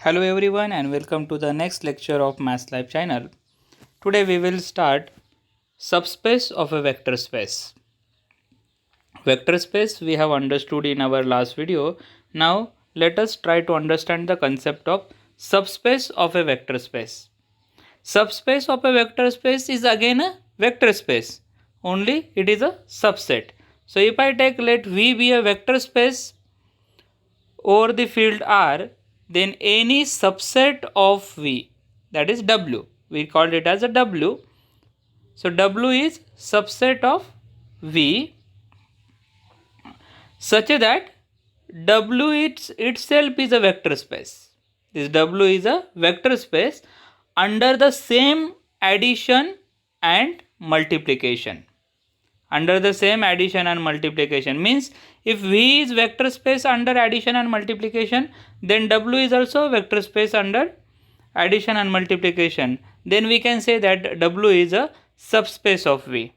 Hello everyone and welcome to the next lecture of Maths Live channel. Today we will start subspace of a vector space. Vector space we have understood in our last video. Now let us try to understand the concept of subspace of a vector space. Subspace of a vector space is again a vector space, only it is a subset. So if I take let V be a vector space over the field R, then any subset of V, that is W, we called it as a W. So W is subset of V such that W itself is a vector space. This W is a vector space under the same addition and multiplication. Under the same addition and multiplication means if V is vector space under addition and multiplication, then W is also vector space under addition and multiplication. Then we can say that W is a subspace of V.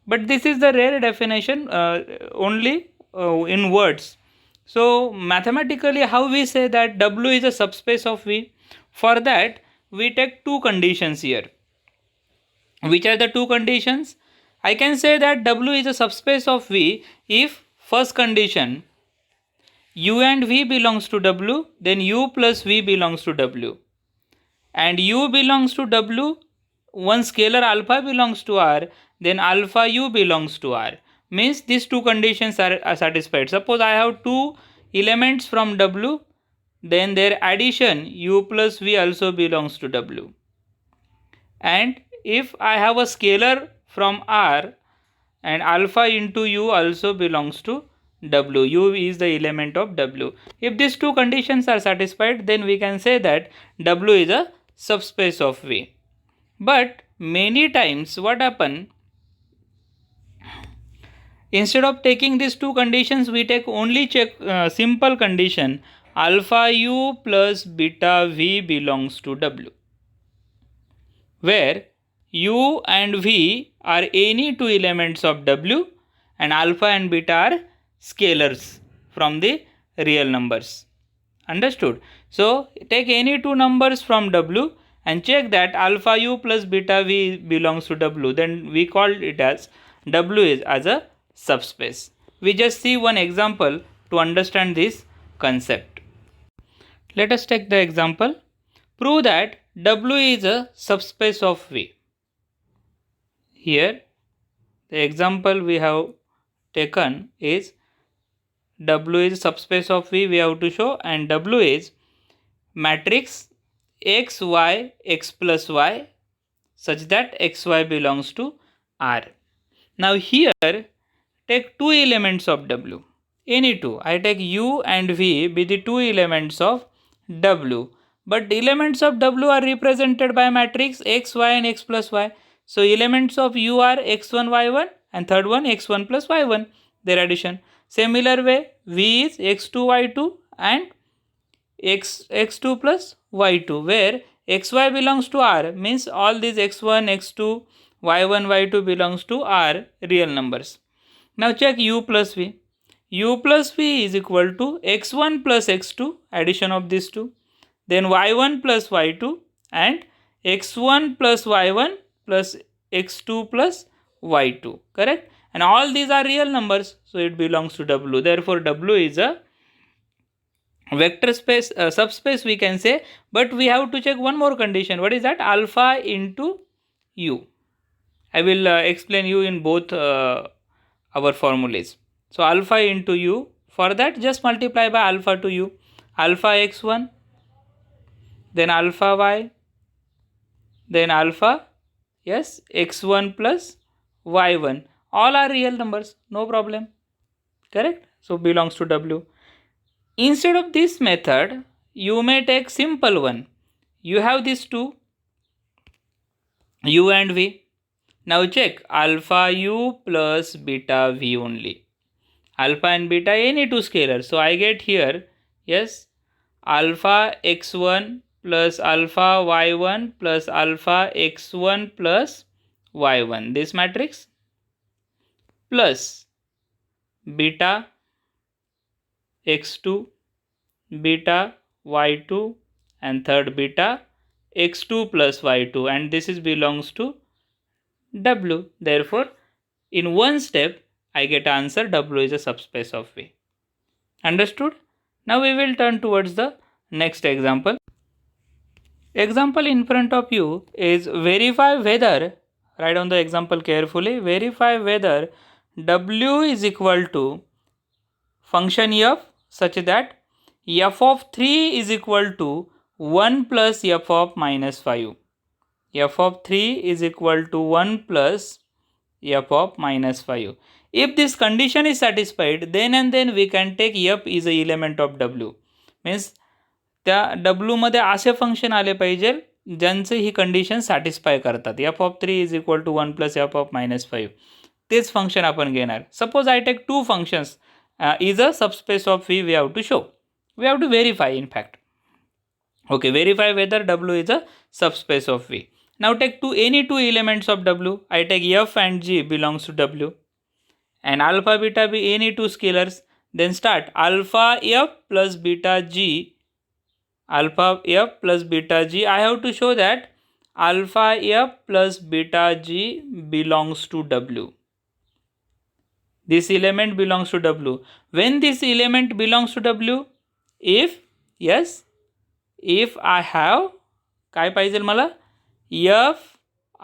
But this is the rare definition, only in words. So mathematically how we say that W is a subspace of V? For that we take two conditions here. Which are the two conditions? I can say that W is a subspace of V if first condition U and V belongs to W, then U plus V belongs to W. And U belongs to W, one scalar alpha belongs to R, then alpha U belongs to R. Means these two conditions are satisfied. Suppose I have two elements from W, then their addition U plus V also belongs to W. And if I have a scalar from R and alpha into U also belongs to W. U is the element of W. If these two conditions are satisfied, then we can say that W is a subspace of V. But many times what happen, instead of taking these two conditions, we take only simple condition alpha U plus beta V belongs to W, where U and V are any two elements of W and alpha and beta are scalars from the real numbers. Understood? So take any two numbers from W and check that alpha U plus beta V belongs to W. Then we call it as W is as a subspace. We just see one example to understand this concept. Let us take the example. Prove that W is a subspace of V. Here the example we have taken is W is subspace of V we have to show, and W is matrix x y x plus y such that xy belongs to R. Now here take two elements of W, any two. I take U and V be the two elements of W, but the elements of W are represented by matrix x y and x plus y. So elements of U are x1 y1 and third one x1 plus y1, their addition. Similar way V is x2 y2 and x2 plus y2, where xy belongs to R, means all these x1 x2 y1 y2 belongs to R real numbers. Now check U plus V. U plus V is equal to x1 plus x2, addition of these two, then y1 plus y2 and x1 plus y1 plus x2 plus y2, correct? And all these are real numbers, so it belongs to W. Therefore W is a vector space, subspace we can say, but we have to check one more condition. What is that? Alpha into U. I will explain you in both our formulas. So alpha into U, for that just multiply by alpha to U. Alpha x1, then alpha y, then alpha, yes, x1 plus y1. All are real numbers, no problem, correct? So belongs to W. Instead of this method, you may take simple one. You have these two, U and V. Now check alpha U plus beta V only. Alpha and beta any two scalars. So I get here, yes, alpha x1 plus alpha y1 plus alpha x1 plus y1. This matrix plus beta x2 beta y2 and third beta x2 plus y2, and this is belongs to W. Therefore, in one step, I get answer W is a subspace of V. Understood? Now we will turn towards the next example. Example in front of you is verify whether, write down the example carefully, verify whether W is equal to function f such that f of 3 is equal to 1 plus f of minus 5. F of 3 is equal to 1 plus f of minus 5. If this condition is satisfied, then and then we can take f is a element of W. Means त्या W मध्ये असे function आले पाहिजे ज्यांचे ही condition satisfy करतात. F of 3 is equal to 1 plus F of minus 5. तेच function आपण घेणार. Suppose I take two functions is a subspace of V, we have to show. We have to verify in fact. Okay, verify whether W is a subspace of V. Now take any two elements of W. I take F and G belongs to W. And alpha beta be any two scalars. Then start alpha F plus beta G. Alpha F plus beta G. I have to show that alpha F plus beta G belongs to W. This element belongs to W. When this element belongs to W, if I have काय पाहिजे मला F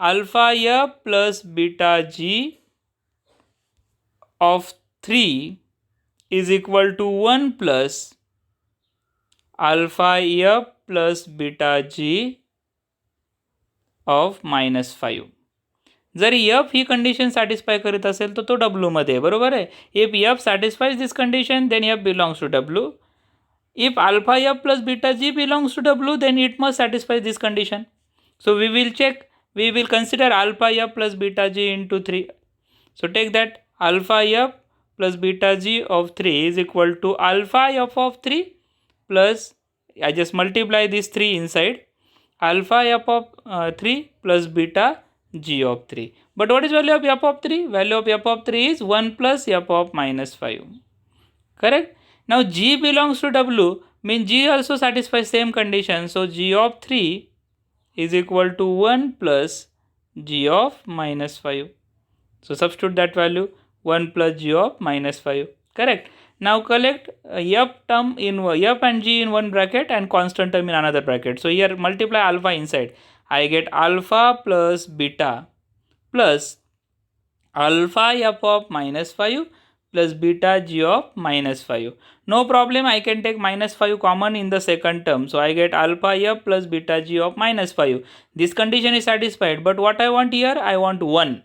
alpha F plus beta G of 3 is equal to 1 plus alpha F plus beta G of minus 5. जर F ही condition satisfy करत असेल तर तो W मध्ये आहे, बरोबर आहे. If F satisfies this condition then F belongs to W. If alpha F plus beta G belongs to W then it must satisfy this condition. So we will check, we will consider alpha F plus beta G into 3. So take that alpha F plus beta G of 3 is equal to alpha F of 3 plus, I just multiply this 3 inside, alpha f of 3 plus beta g of 3. But what is value of f of 3? Value of f of 3 is 1 plus f of minus 5. Correct? Now g belongs to W, means g also satisfies same condition. So g of 3 is equal to 1 plus g of minus 5. So substitute that value 1 plus g of minus 5. Correct? Now collect f term in f and g in one bracket and constant term in another bracket. So here multiply alpha inside. I get alpha plus beta plus alpha f of minus 5 plus beta g of minus 5. No problem, I can take minus 5 common in the second term. So I get alpha f plus beta g of minus 5. This condition is satisfied. But what I want here? I want 1.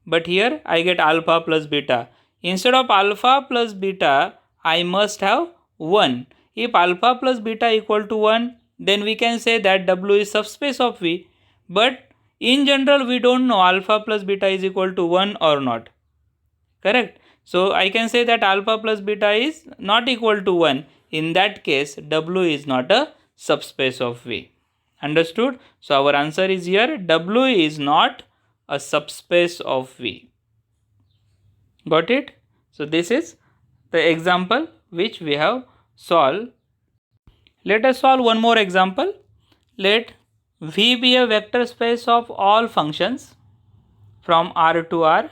But here I get alpha plus beta. Instead of alpha plus beta, I must have 1. If alpha plus beta equal to 1, then we can say that W is subspace of V. But in general, we don't know alpha plus beta is equal to 1 or not. Correct? So I can say that alpha plus beta is not equal to 1. In that case, W is not a subspace of V. Understood? So our answer is here, W is not a subspace of V. Got it? So this is the example which we have solved. Let us solve one more example. Let V be a vector space of all functions from R to R.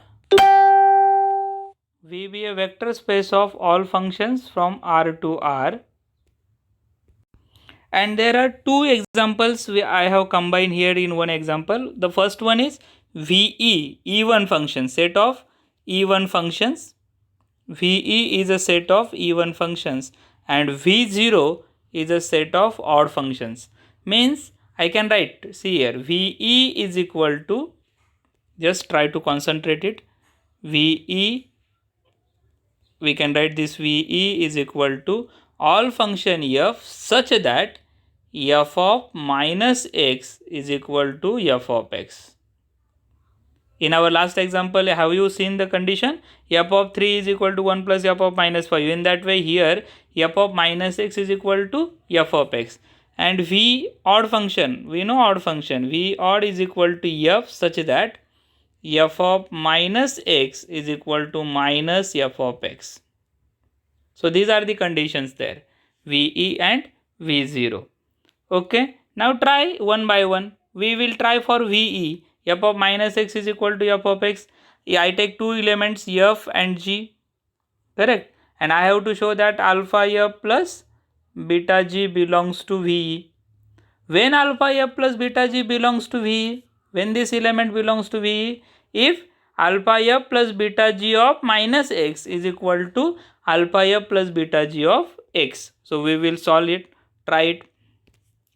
V be a vector space of all functions from R to R. And there are two examples I have combined here in one example. The first one is VE, even function, set of even functions. VE is a set of even functions and V0 is a set of odd functions. Means I can write, see here, VE is equal to, just try to concentrate it, VE, we can write this VE is equal to all function f such that f of minus x is equal to f of x. In our last example, have you seen the condition? F of 3 is equal to 1 plus f of minus 5. In that way, here f of minus x is equal to f of x. And V odd function, we know odd function, V odd is equal to f such that f of minus x is equal to minus f of x. So these are the conditions there, VE and V0. Okay, now try one by one. We will try for VE. F of minus x is equal to f of x. I take two elements f and g, correct? And I have to show that alpha f plus beta g belongs to VE. When alpha f plus beta g belongs to V, when this element belongs to V, if alpha f plus beta g of minus x is equal to alpha f plus beta g of x. So we will solve it, try it.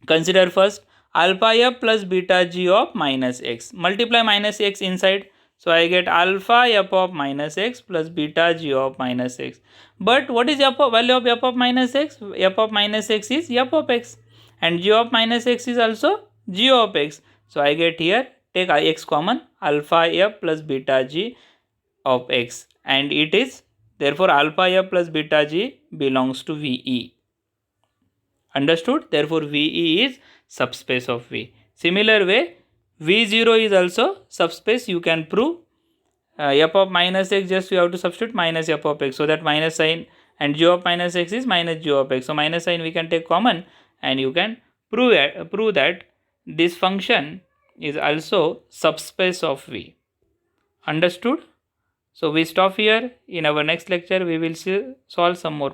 Consider first alpha f plus beta g of minus x. Multiply minus x inside. So I get alpha f of minus x plus beta g of minus x. But what is value of f of minus x? F of minus x is f of x. And g of minus x is also g of x. So I get here, take x common, alpha f plus beta g of x. And it is, therefore alpha f plus beta g belongs to VE. Understood? Therefore VE is subspace of V. Similar way, V0 is also subspace. You can prove f of minus x, just you have to substitute minus f of x, so that minus sign, and g of minus x is minus g of x. So minus sign we can take common, and you can prove that this function is also subspace of V. Understood? So we stop here. In our next lecture we will solve some more